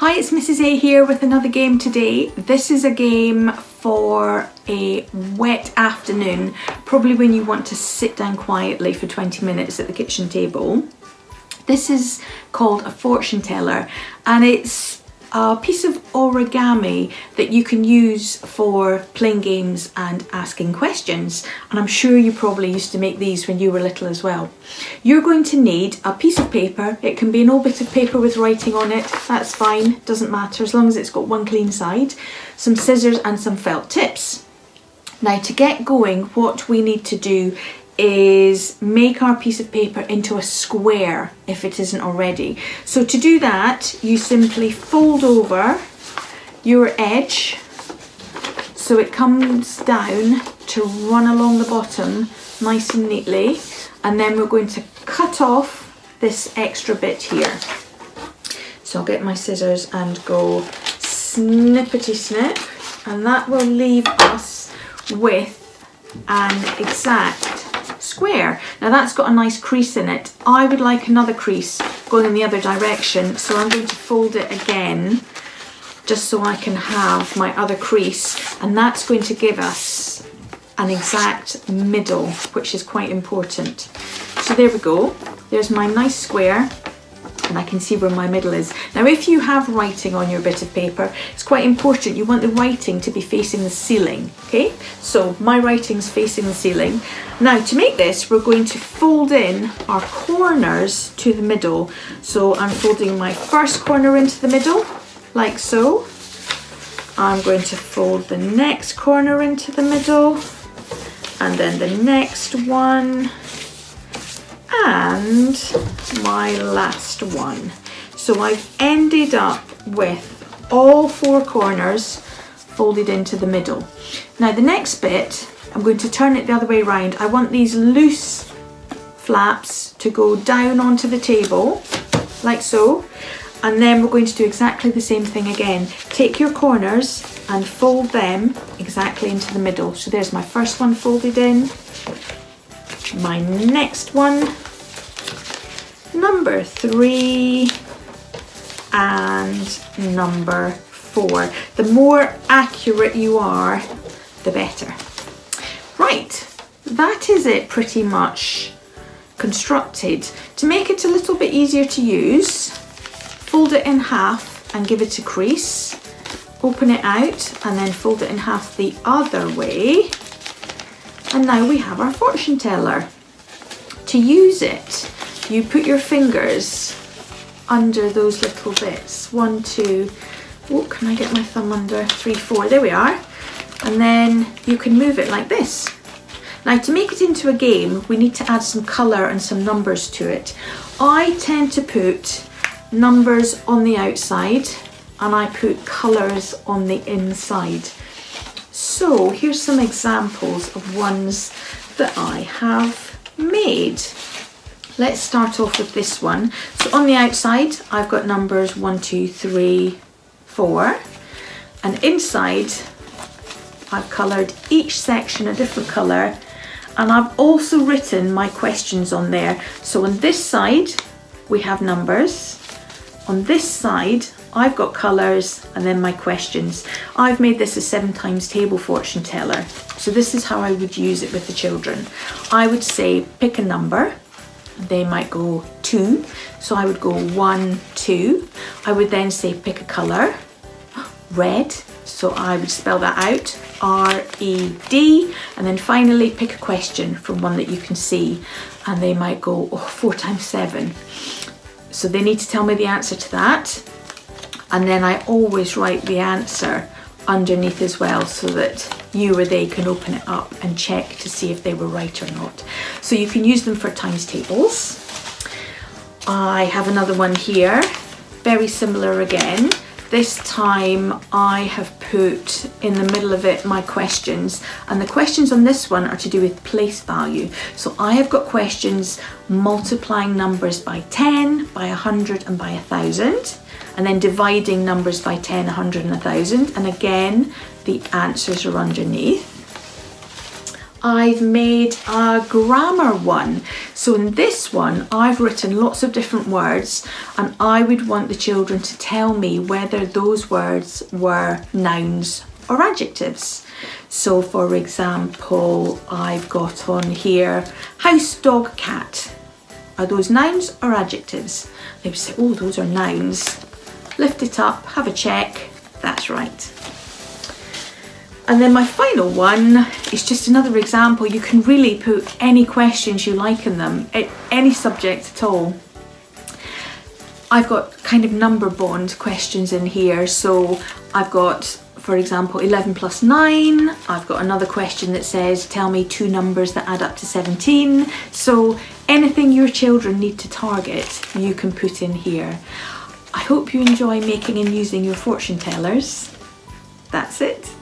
Hi, it's Mrs. A here with another game today. This is a game for a wet afternoon, probably when you want to sit down quietly for 20 minutes at the kitchen table. This is called a fortune teller, and it's a piece of origami that you can use for playing games and asking questions. And I'm sure you probably used to make these when you were little as well. You're going to need a piece of paper. It can be an old bit of paper with writing on it. That's fine, doesn't matter as long as it's got one clean side. Some scissors and some felt tips. Now to get going, what we need to do is make our piece of paper into a square if it isn't already. So to do that, you simply fold over your edge so it comes down to run along the bottom nice and neatly, and then we're going to cut off this extra bit here. So I'll get my scissors and go snippety snip, and that will leave us with an exact square. Now that's got a nice crease in it. I would like another crease going in the other direction, so I'm going to fold it again just so I can have my other crease, and that's going to give us an exact middle, which is quite important. So there we go, there's my nice square, and I can see where my middle is. Now if you have writing on your bit of paper, it's quite important, you want the writing to be facing the ceiling, okay? So my writing's facing the ceiling. Now to make this, we're going to fold in our corners to the middle. So I'm folding my first corner into the middle, like so. I'm going to fold the next corner into the middle, and then the next one, and my last one. So I've ended up with all four corners folded into the middle. Now the next bit, I'm going to turn it the other way around. I want these loose flaps to go down onto the table, like so. And then we're going to do exactly the same thing again. Take your corners and fold them exactly into the middle. So there's my first one folded in, my next one, number 3, and number 4. The more accurate you are, the better. Right, that is it pretty much constructed. To make it a little bit easier to use, fold it in half and give it a crease, open it out and then fold it in half the other way, and now we have our fortune teller. To use it, you put your fingers under those little bits. 1, 2, oh, can I get my thumb under? 3, 4, there we are. And then you can move it like this. Now to make it into a game, we need to add some colour and some numbers to it. I tend to put numbers on the outside and I put colours on the inside. So here's some examples of ones that I have made. Let's start off with this one. So on the outside, I've got numbers 1, 2, 3, 4. And inside, I've coloured each section a different colour. And I've also written my questions on there. So on this side, we have numbers. On this side, I've got colours and then my questions. I've made this a 7 times table fortune teller. So this is how I would use it with the children. I would say pick a number. They might go 2. So I would go 1, 2. I would then say pick a colour. Red. So I would spell that out. R-E-D. And then finally pick a question from one that you can see. And they might go 4 times 7. So they need to tell me the answer to that. And then I always write the answer underneath as well, so that you or they can open it up and check to see if they were right or not. So you can use them for times tables. I have another one here, very similar again. This time I have put in the middle of it my questions, and the questions on this one are to do with place value. So I have got questions multiplying numbers by 10, by 100 and by 1,000, and then dividing numbers by 10, 100 and 1,000, and again the answers are underneath. I've made a grammar one. So in this one, I've written lots of different words, and I would want the children to tell me whether those words were nouns or adjectives. So for example, I've got on here house, dog, cat. Are those nouns or adjectives? They would say, oh, those are nouns. Lift it up, have a check. That's right. And then my final one is just another example. You can really put any questions you like in them, any subject at all. I've got kind of number bond questions in here. So I've got, for example, 11 plus 9. I've got another question that says, tell me two numbers that add up to 17. So anything your children need to target, you can put in here. I hope you enjoy making and using your fortune tellers. That's it.